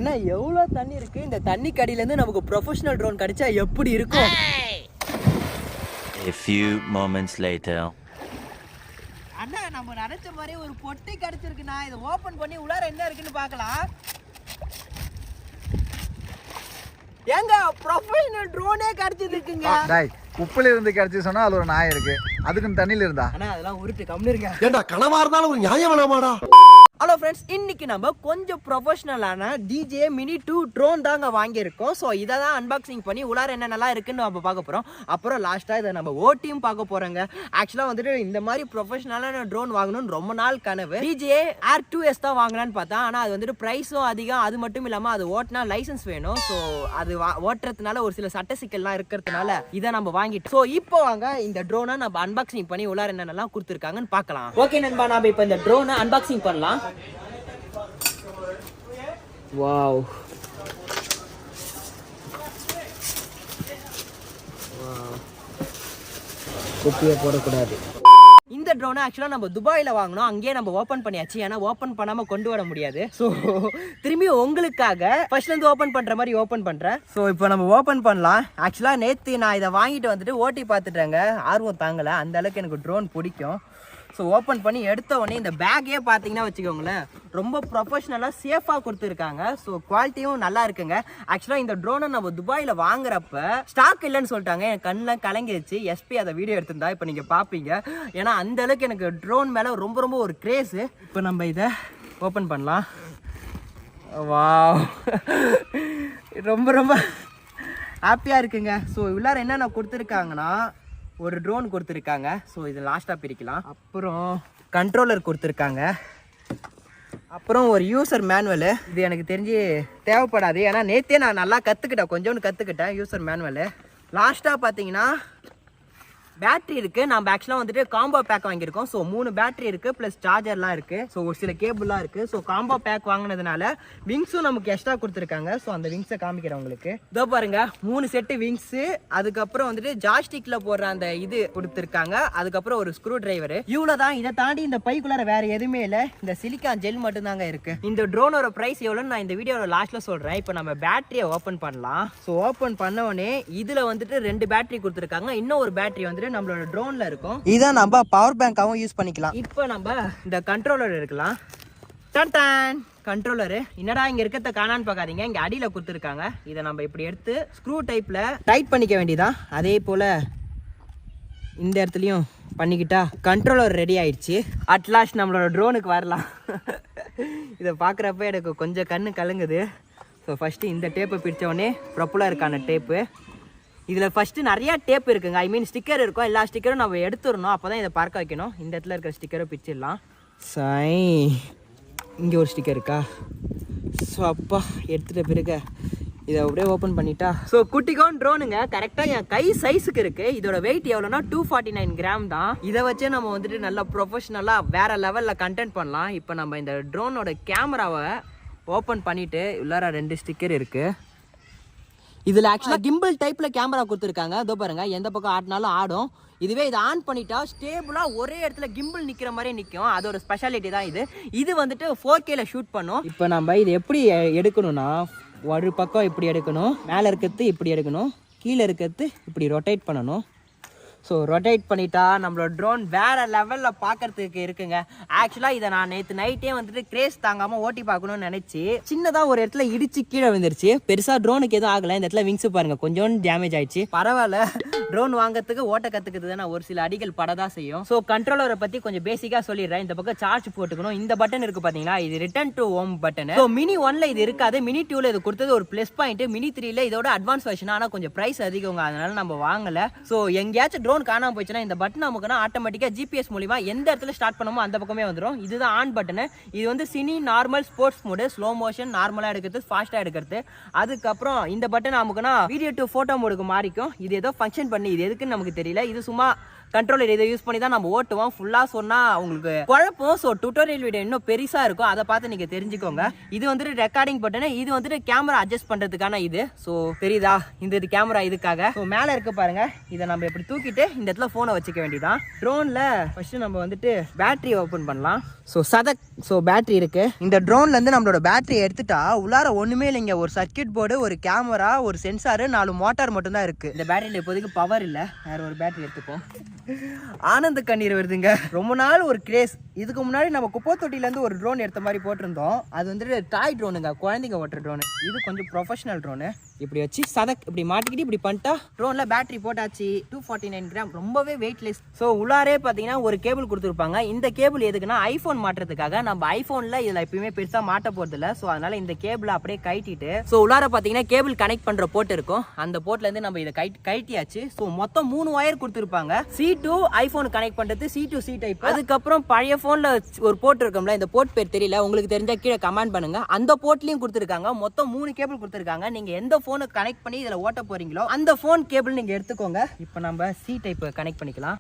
அண்ணா எவ்வளோ தண்ணி இருக்கு. இந்த தண்ணி கடியிலேருந்து நமக்கு ப்ரொஃபஷனல் ட்ரோன் கிடைச்சா எப்படி இருக்கும்? A few moments later. அண்ணா நம்ம நினைச்ச மாதிரி ஒரு பொட்டி கிடைச்சிருக்குண்ணா. இதை ஓபன் பண்ணி உள்ளார என்ன இருக்குன்னு பார்க்கலாம். ஏங்க ப்ரொஃபஷனல் ட்ரோனே கிடைச்சிருக்குங்க. டேய் உப்புல இருந்து கிடைச்சு சொன்னா அது ஒரு நாய் இருக்கு. அதுக்கு தண்ணில இருந்தா அண்ணா அதெல்லாம் உருட்டு கம்னு இருங்க. ஏண்டா கனவா இருந்தாலும் ஒரு நியாயம் வேணாமாடா? ஹலோ ஃப்ரெண்ட்ஸ், இன்னைக்கு நம்ம கொஞ்சம் ப்ரொஃபஷனலான DJ Mini 2 ட்ரோன் தாங்க வாங்கியிருக்கோம். ஸோ இதை தான் அன்பாக்சிங் பண்ணி உள்ளார என்னென்னலாம் இருக்குன்னு நம்ம பார்க்க போகிறோம். அப்புறம் லாஸ்ட்டாக இதை நம்ம ஓட்டியும் பார்க்க போகிறோங்க. ஆக்சுவலாக வந்துட்டு இந்த மாதிரி ப்ரொஃபஷனலான ட்ரோன் வாங்கணும்னு ரொம்ப நாள் கனவு. DJI Air 2S தான் வாங்கலான்னு பார்த்தா, ஆனால் அது வந்துட்டு ப்ரைஸும் அதிகம். அது மட்டும் இல்லாமல் அது ஓட்டினா லைசன்ஸ் வேணும். ஸோ அது ஓட்டுறதுனால ஒரு சில சட்ட சிக்கல்லாம் இருக்கிறதுனால இதை நம்ம வாங்கிட்டோம். ஸோ இப்போ வாங்க இந்த ட்ரோனை நம்ம அன்பாக்சிங் பண்ணி உள்ளார என்னென்னலாம் கொடுத்துருக்காங்கன்னு பார்க்கலாம். ஓகே நண்பா, நம்ம இப்போ இந்த ட்ரோனை அன்பாக்சிங் பண்ணலாம். வாவ், குப்பியை போடக்கூடாது. இந்த ட்ரோனை ஆக்சுவலாக நம்ம துபாயில் வாங்கினோம். அங்கேயே நம்ம ஓப்பன் பண்ணியாச்சு. ஏன்னா ஓப்பன் பண்ணாமல் கொண்டு வர முடியாது. ஸோ திரும்பி உங்களுக்காக ஃபர்ஸ்ட்லேருந்து ஓப்பன் பண்ணுற மாதிரி ஓப்பன் பண்ணுறேன். ஸோ இப்போ நம்ம ஓப்பன் பண்ணலாம். ஆக்சுவலாக நேற்று நான் இதை வாங்கிட்டு வந்துட்டு ஓட்டி பார்த்துட்டேங்க. ஆர்வம் தாங்கலை, அந்த அளவுக்கு எனக்கு ட்ரோன் பிடிக்கும். ஸோ ஓப்பன் பண்ணி எடுத்த உடனே இந்த பேக்கே பார்த்தீங்கன்னா வச்சுக்கோங்களேன், ரொம்ப ப்ரொஃபஷ்னலாக சேஃபாக கொடுத்துருக்காங்க. ஸோ குவாலிட்டியும் நல்லா இருக்குங்க. ஆக்சுவலாக இந்த ட்ரோனை நம்ம துபாயில் வாங்குறப்ப ஸ்டாக் இல்லைன்னு சொல்லிட்டாங்க. என் கண்ணில் கலங்கிடுச்சு. எஸ்பி அதை வீடியோ எடுத்திருந்தா இப்போ நீங்கள் பார்ப்பீங்க. ஏன்னா அந்த அளவுக்கு எனக்கு ட்ரோன் மேலே ரொம்ப ரொம்ப ஒரு கிரேஸு. இப்போ நம்ம இதை ஓப்பன் பண்ணலாம். வாவ், ரொம்ப ரொம்ப ஹாப்பியாக இருக்குங்க. ஸோ உள்ளார என்னென்ன கொடுத்துருக்காங்கன்னா, ஒரு ட்ரோன் கொடுத்துருக்காங்க. ஸோ இது லாஸ்ட்டாக பிரிக்கலாம். அப்புறம் கண்ட்ரோலர் கொடுத்துருக்காங்க. அப்புறம் ஒரு யூசர் மேனுவலு. இது எனக்கு தெரிஞ்சு தேவைப்படாது, ஏன்னா நேற்றே நான் நல்லா கற்றுக்கிட்டேன், கொஞ்சோண்டு கற்றுக்கிட்டேன் யூசர் மேனுவலு. லாஸ்ட்டாக பார்த்தீங்கன்னா பேட்ரி இருக்குது. நம்ம ஆக்சுவலாக வந்துட்டு காம்போ பேக் வாங்கியிருக்கோம். ஸோ 3 பேட்ரி இருக்குது, ப்ளஸ் சார்ஜர்லாம் இருக்குது. ஸோ ஒரு சில கேபிள்லாம் இருக்குது. ஸோ காம்போ பேக் வாங்கினதுனால விங்ஸும் நமக்கு எக்ஸ்ட்ரா கொடுத்துருக்காங்க. ஸோ அந்த விங்ஸை காமிக்கிறேன் உங்களுக்கு. இதோ பாருங்க, 3 செட்டு விங்ஸு, அதுக்கப்புறம் வந்துட்டு ஜாஸ்டிக்கில் போடுற அந்த இது கொடுத்துருக்காங்க. அதுக்கப்புறம் ஒரு ஸ்க்ரூ டிரைவர். இவ்வளோ தான். இதை தாண்டி இந்த பைக்குள்ளார வேறு எதுவுமே இல்லை. இந்த சிலிக்கான் ஜெல் மட்டும்தாங்க இருக்குது. இந்த ட்ரோனோட ப்ரைஸ் எவ்வளோன்னு நான் இந்த வீடியோட லாஸ்ட்டில் சொல்கிறேன். இப்போ நம்ம பேட்டரியை ஓப்பன் பண்ணலாம். ஸோ ஓப்பன் பண்ண உடனே இதில் வந்துட்டு 2 பேட்டரி கொடுத்துருக்காங்க. இன்னும் ஒரு பேட்டரி வந்துட்டு நம்மளோட ட்ரோன்ல இருக்கும். இதை நம்ம பவர் பேங்காவும் யூஸ் பண்ணிக்கலாம். இப்போ நம்ம இந்த கண்ட்ரோலர் இருக்கலாம். Done done controller. என்னடா இங்க இருக்கிறத காணான்னு பார்க்காதீங்க, இங்க அடியில கொடுத்துருக்காங்க. இதை நம்ம இப்படி எடுத்து ஸ்க்ரூ டைப்ல டைட் பண்ணிக்க வேண்டியதான். அதே போல இந்த இடத்துலையும் பண்ணிக்கிட்டா கண்ட்ரோலர் ரெடி ஆயிடுச்சு. அட்லாஸ்ட் நம்மளோட ட்ரோனுக்கு வரலாம். இதை பார்க்குறப்ப எனக்கு கொஞ்சம் கண்ணு கலங்குது. ஸோ ஃபஸ்ட்டு இந்த டேப்பை பிடிச்ச உடனே ப்ரொப்பலருக்கான டேப்பு. இதில் ஃபஸ்ட்டு நிறையா டேப் இருக்குங்க. ஐ மீன் ஸ்டிக்கர் இருக்கும். எல்லா ஸ்டிக்கரும் நம்ம எடுத்துடணும், அப்போ தான் இதை பார்க்க வைக்கணும். இந்த இடத்துல இருக்கிற ஸ்டிக்கரை பிடிச்சிடலாம். சை, இங்கே ஒரு ஸ்டிக்கர் இருக்கா? ஸோ அப்பா எடுத்துகிட்ட பிறகு இதை அப்படியே ஓப்பன் பண்ணிட்டா. ஸோ குட்டிக்கான் ட்ரோனுங்க, கரெக்டாக என் கை சைஸுக்கு இருக்குது. இதோட வெயிட் எவ்வளோனா 249 கிராம் தான். இதை வச்சே நம்ம வந்துட்டு நல்லா ப்ரொஃபஷ்னலாக வேறு லெவலில் கண்டென்ட் பண்ணலாம். இப்போ நம்ம இந்த ட்ரோனோட கேமராவை ஓப்பன் பண்ணிவிட்டு உள்ளார 2 ஸ்டிக்கர் இருக்குது. இதில் ஆக்சுவலாக கிம்பிள் டைப்பில் கேமரா கொடுத்துருக்காங்க. அதோ பாருங்கள், எந்த பக்கம் ஆடினாலும் ஆடும். இதுவே இதை ஆன் பண்ணிட்டா ஸ்டேபிளாக ஒரே இடத்துல கிம்பிள் நிற்கிற மாதிரி நிற்கும். அதோட ஸ்பெஷாலிட்டி தான் இது. இது வந்துட்டு 4Kல ஷூட் பண்ணும். இப்போ நம்ம இது எப்படி எடுக்கணும்னா, ஒரு பக்கம் இப்படி எடுக்கணும், மேலே இருக்கிறது இப்படி எடுக்கணும், கீழே இருக்கிறது இப்படி ரொட்டேட் பண்ணணும். ஸோ ரொட்டேட் பண்ணிட்டா நம்மளோட ட்ரோன் வேறு லெவலில் பார்க்கறதுக்கு இருக்குங்க. ஆக்சுவலாக இதை நான் நேற்று நைட்டே வந்துட்டு கிரேஸ் தாங்காமல் ஓட்டி பார்க்கணும்னு நினச்சி சின்னதாக ஒரு இடத்துல இடிச்சு கீழே விழுந்துருச்சு. பெருசாக ட்ரோனுக்கு எதுவும் ஆகலை. இந்த இடத்துல விங்ஸு பாருங்கள் கொஞ்சம் டேமேஜ் ஆயிடுச்சு. பரவாயில்ல, ட்ரோன் வாங்கிறதுக்கு ஓட்ட கற்றுக்குது தானே, ஒரு சில அடிகள் படதான் செய்யும். ஸோ கண்ட்ரோலரை பற்றி கொஞ்சம் பேசிக்காக சொல்லிடுறேன். இந்த பக்கம் சார்ஜ் போட்டுக்கணும். இந்த பட்டன் இருக்குது பார்த்தீங்களா, இது return to home button. So mini 1ல இது இருக்காது, மினி 2ல இது கொடுத்தது ஒரு ப்ளஸ் பாயிண்ட். மினி 3ல இதோட அட்வான்ஸ் வெர்ஷன், ஆனால் கொஞ்சம் ப்ரைஸ் அதிகங்க, அதனால நம்ம வாங்கலை. ஸோ எங்கேயாச்சும் ட்ரோன் காணாம போச்சுன்னா இந்த பட்டன் நமக்குனா ஆட்டோமேட்டிக்காக ஜிபிஎஸ் மூலிமா எந்த இடத்துல ஸ்டார்ட் பண்ணுமோ அந்த பக்கமே வந்துடும். இதுதான் ஆன் பட்டனு. இது வந்து cine, normal, sports mode, slow motion, நார்மலாக எடுக்கிறது, ஃபாஸ்ட்டாக எடுக்கிறது. அதுக்கப்புறம் இந்த பட்டன் நமக்குனா வீடியோ டு ஃபோட்டோ மோடுக்கு மாறிக்கும். இது ஏதோ ஃபங்க்ஷன் பண்ணி, இது எதுக்குன்னு நமக்கு தெரியல. இது சும்மா கண்ட்ரோலர் இதை யூஸ் பண்ணி தான் நம்ம ஓட்டுவோம். ஃபுல்லா சொன்னா உங்களுக்கு குழப்பம். ஸோ டுட்டோரியல் வீடியோ இன்னும் பெருசா இருக்கும், அதை பார்த்து நீங்க தெரிஞ்சுக்கோங்க. இது வந்துட்டு ரெக்கார்டிங் பட்டனு, இது வந்துட்டு கேமரா அட்ஜஸ்ட் பண்றதுக்கான இது. ஸோ தெரியுதா, இந்த கேமரா இதுக்காக. ஸோ மேல இருக்கு பாருங்க, இதை நம்ம இப்படி தூக்கிட்டு இந்த இடத்துல போனை வச்சுக்க வேண்டியதான். ட்ரோன்ல ஃபர்ஸ்ட் நம்ம வந்துட்டு பேட்டரி ஓபன் பண்ணலாம். ஸோ சதக், ஸோ பேட்டரி இருக்கு. இந்த ட்ரோன்ல இருந்து நம்மளோட பேட்டரி எடுத்துட்டா உள்ளார ஒண்ணுமே இல்லைங்க. ஒரு சர்க்கியூட் போர்டு, ஒரு கேமரா, ஒரு சென்சார், 4 மோட்டார் மட்டும் தான் இருக்கு. இந்த பேட்டரியில இப்போதைக்கு பவர் இல்ல, வேற ஒரு பேட்டரி எடுத்துப்போம். ஆனந்த கண்ணீர் வருதுங்க. ரொம்ப நாள் ஒரு கிரேஸ். இதுக்கு முன்னாடி நம்ம குப்பை தொட்டில இருந்து ஒரு ட்ரோன் எடுத்த மாதிரி போட்டிருந்தோம். அது வந்துட்டு டாய் ட்ரோனுங்க, குழந்தைங்க ஓட்டுற ட்ரோனு. இது கொஞ்சம் ப்ரொஃபஷனல் ட்ரோனு. இப்படி வச்சு சதக் இப்படி மாட்டிக்கிட்டு இப்படி பண்ணிட்டா ட்ரோன்ல பேட்டரி போட்டாச்சு. 249 கிராம், ரொம்பவே வெயிட்லெஸ். ஸோ உள்ளாரே பார்த்தீங்கன்னா ஒரு கேபிள் கொடுத்துருப்பாங்க. இந்த கேபிள் எதுக்குன்னா ஐஃபோன் மாட்டுறதுக்காக. நம்ம ஐஃபோன்ல இதில் எப்பயுமே பெருசாக மாட்ட போறது இல்லை. ஸோ அதனால இந்த கேபிளை அப்படியே கட்டிட்டு, ஸோ உள்ளார பார்த்தீங்கன்னா கேபிள் கனெக்ட் பண்ற போர்ட் இருக்கும். அந்த போர்ட்ல இருந்து நம்ம இதை கட்டியாச்சு. ஸோ மொத்தம் 3 ஒயர் கொடுத்துருப்பாங்க. C2 ஐஃபோன் கனெக்ட் பண்றது, C2 C டைப். அதுக்கப்புறம் பழைய போன்ல ஒரு போர்ட் இருக்கும்ல, இந்த போர்ட் பேர் தெரியல, உங்களுக்கு தெரிஞ்சா கீழே கமெண்ட் பண்ணுங்க. அந்த போர்ட்லயும் கொடுத்துருக்காங்க. மொத்தம் 3 கேபிள் கொடுத்துருக்காங்க. நீங்க எந்த போனை கனெக்ட் பண்ணி இதுல ஓட்ட போறீங்களோ அந்த போன் கேபிள் நீங்க எடுத்துக்கோங்க. இப்போ நம்ம C டைப் கனெக்ட் பண்ணிக்கலாம்.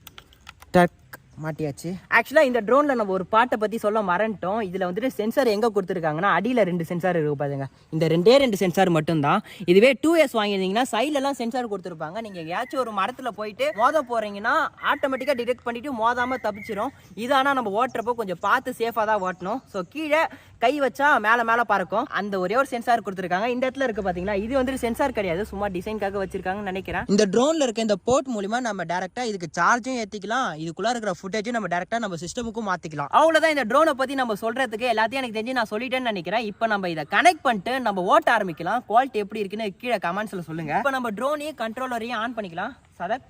டக் மாட்டியாச்சு. ஆக்சுவலா இந்த ட்ரோன்ல நம்ம ஒரு பாட்டை பத்தி சொல்ல மறந்துட்டோம். இதுல வந்துட்டு சென்சார் எங்க கொடுத்துருக்காங்கன்னா அடியில 2 சென்சார் இருக்கு பாருங்க. இந்த 2 சென்சார் மட்டும் தான். இதுவே 2S வாங்கியிருந்தீங்கன்னா சைட்ல எல்லாம் சென்சார் கொடுத்துருப்பாங்க. நீங்க எங்கேயாச்சும் ஒரு மரத்துல போயிட்டு மோத போறீங்கன்னா ஆட்டோமேட்டிக்கா டிடெக்ட் பண்ணிட்டு மோதாம தப்பிச்சிரும். இது ஆனா நம்ம ஓட்டுறப்போ கொஞ்சம் பார்த்து சேஃபா தான் ஓட்டணும். ஸோ கீழே கை வச்சா மேல பறக்கும். அந்த ஒரே ஒரு சென்சார் கொடுத்துருக்காங்க. இந்த இடத்துல இருக்கு பாத்தீங்களா, இது வந்துட்டு சென்சார் கிடையாது, சும்மா டிசைன்காக வச்சிருக்காங்கன்னு நினைக்கிறேன். இந்த ட்ரோன்ல இருக்க இந்த போர்ட் மூலமா நம்ம டைரக்டா இதுக்கு சார்ஜும் ஏத்திக்கலாம். இதுக்குள்ள இருக்கிற ஃபுட்டேஜும் நம்ம டைரக்டா நம்ம சிஸ்டமுக்கும் மாத்திக்கலாம். அவ்வளவுதான் இந்த ட்ரோனை பத்தி நம்ம சொல்றதுக்கு. எல்லாத்தையும் எனக்கு தெரிஞ்சு நான் சொல்லிட்டேன்னு நினைக்கிறேன். இப்போ நம்ம இதை கனெக்ட் பண்ணிட்டு நம்ம ஓட்ட ஆரம்பிக்கலாம். குவாலிட்டி எப்படி இருக்குன்னு கீழே கமெண்ட்ஸ்ல சொல்லுங்க. இப்போ நம்ம ட்ரோனையும் கண்ட்ரோலரையும் ஆன் பண்ணிக்கலாம். சதக்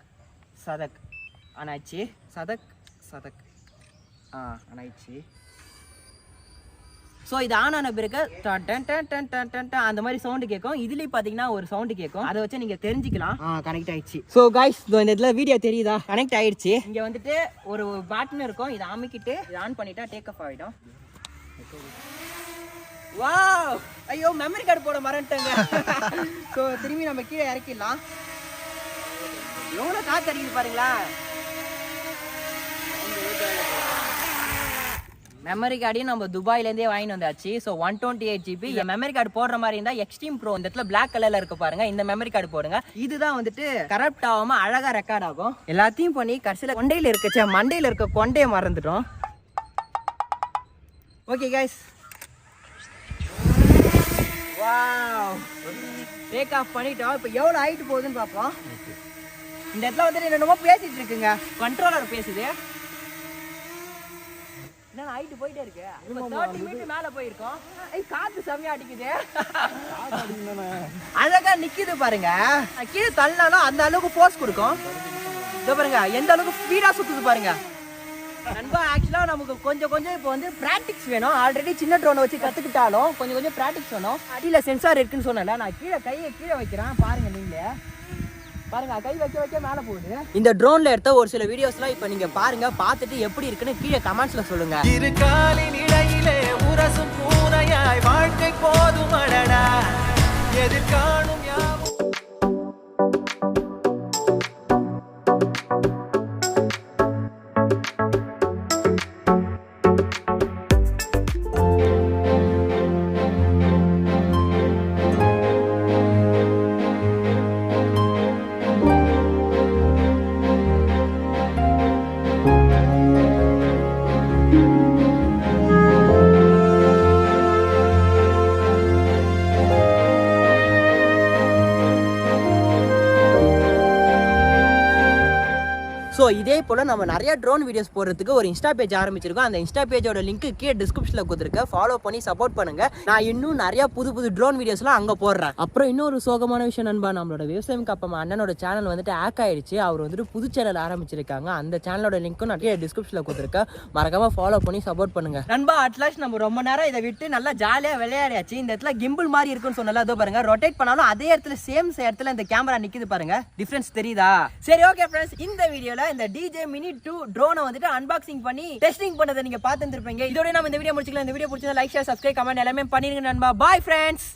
சதக் ஆனாச்சு. சதக் சதக் ஆனாச்சு. ஸோ இது ஆன் ஆன பிறகு அந்த மாதிரி சவுண்டு கேட்கும். இதுலேயும் பார்த்தீங்கன்னா ஒரு சவுண்டு கேட்கும். அதை வச்சு நீங்கள் தெரிஞ்சுக்கலாம். கனெக்ட் ஆயிடுச்சு. ஸோ கைஸ், இந்த இதில் வீடியோ தெரியுதா, கனெக்ட் ஆயிடுச்சு. இங்கே வந்துட்டு ஒரு பட்டன் இருக்கும். இதை அமைக்கிட்டு இதை ஆன் பண்ணிட்டா டேக் ஆஃப் ஆகிடும். வாவ், ஐயோ மெமரி கார்டு போட மறந்துட்டேங்க. ஸோ திரும்பி நம்ம கீழே இறக்கிடலாம். எவ்வளோ காற்று அடிக்குது பாருங்களா. மெமரி கார்டையும் நம்ம துபாயிலேருந்தே வாங்கிட்டு வந்தாச்சு. ஸோ 128 GB மெமரி கார்டு போடுற மாதிரி இருந்தால் எக்ஸ்ட்ரீம் ப்ரோ இந்த இடத்துல பிளாக் கலர்ல இருக்கு பாருங்க, இந்த மெமரி கார்டு போடுங்க. இதுதான் வந்துட்டு கரப்ட் ஆகாம அழகா ரெக்கார்ட் ஆகும். எல்லாத்தையும் பண்ணி கடைசியில் கொண்டையில இருக்கச்சா மண்டையில இருக்க கொண்டையை மறந்துட்டோம். Okay guys, wow, take off பண்ணிட்டோம். இப்போ எவ்வளோ ஹைட் போகுதுன்னு பார்ப்போம். இந்த இடத்துல வந்துட்டு என்னமோ பேசிட்டு இருக்குங்க, கண்ட்ரோலர் பேசுது. ஹைட் போயிட்டே இருக்கு. 30 மீட்டர் மேல போயிருக்கோம். காத்து செமையா அடிக்குது. அழகா நிக்குது பாருங்க. கீழே தள்ளினாலும் அந்த அளவுக்கு போர்ஸ் கொடுக்கும். இதோ பாருங்க எந்த அளவுக்கு ஸ்பீடா சுத்துது பாருங்க. நண்பா, ஆக்சுவலா நமக்கு கொஞ்சம் இப்போ வந்து பிராக்டிக்ஸ் வேணும். ஆல்ரெடி சின்ன ட்ரோனை வச்சு கத்துக்கிட்டாலும் கொஞ்சம் பிராக்டிக்ஸ் வேணும். அடியில சென்சார் இருக்குன்னு சொன்னல, நான் கையை கீழே வைக்கிறேன் பாருங்க. நீங்களே பாருங்க, கை வைக்க மேல போகுது. இந்த ட்ரோன்ல எடுத்த ஒரு சில வீடியோஸ்லாம் இப்ப நீங்க பாருங்க. பார்த்துட்டு எப்படி இருக்குன்னு கீழே கமெண்ட்ஸ்ல சொல்லுங்க. இருகாலின் இடையிலே உரசும் பூனையாய் வாழ்க்கை போதும் அடடா, எதிர்காணும் யாவும். ஸோ இதே போல் நம்ம நிறைய ட்ரோன் வீடியோஸ் போடுறதுக்கு ஒரு இன்ஸ்டா பேஜ் ஆரம்பிச்சிருக்கோம். அந்த இன்ஸ்டா பேஜோட லிங்க் கீழே டிஸ்கிரிப்ஷனில் கொடுத்துருக்கேன். ஃபாலோ பண்ணி சப்போர்ட் பண்ணுங்க. நான் இன்னும் நிறைய புது ட்ரோன் வீடியோஸ்லாம் அங்கே போடுறேன். அப்புறம் இன்னொரு சோகமான விஷயம் நண்பா, நம்மளோட விவசாயம் காப்பம் அண்ணனோட சேனல் வந்துட்டு ஹேக் ஆயிடுச்சு. அவர் வந்துட்டு புது சேனல் ஆரம்பிச்சிருக்காங்க. அந்த சேனலோட லிங்க்கும் நான் கீழே டிஸ்கிரிப்ஷனில் கொடுத்துருக்கேன். மறக்காம ஃபாலோ பண்ணி சப்போர்ட் பண்ணுங்க நண்பா. அட்லாஸ்ட் நம்ம ரொம்ப நேரம் இதை விட்டு நல்லா ஜாலியாக விளையாடியாச்சு. இந்த இடத்துல கிம்பிள் மாதிரி இருக்குன்னு சொன்னால அதோ பாருங்க, ரொட்டேட் பண்ணாலும் அதே இடத்துல சேம் இடத்துல இந்த கேமரா நிக்குது பாருங்க. டிஃபரன்ஸ் தெரியுதா? சரி, ஓகே ஃப்ரெண்ட்ஸ், இந்த வீடியோல இந்த DJ Mini 2 ட்ரோனை வந்துட்டு அன்பாக்சிங் பண்ணி டெஸ்டிங் பண்ணதை நீங்க பார்த்துருப்பீங்க. இதோட நம்ம இந்த வீடியோ முடிச்சுக்கலாம். இந்த வீடியோ பிடிச்சா லைக், ஷேர், சப்ஸ்கிரைப், கமெண்ட் எல்லாமே பண்ணிருங்க நண்பா. Bye friends.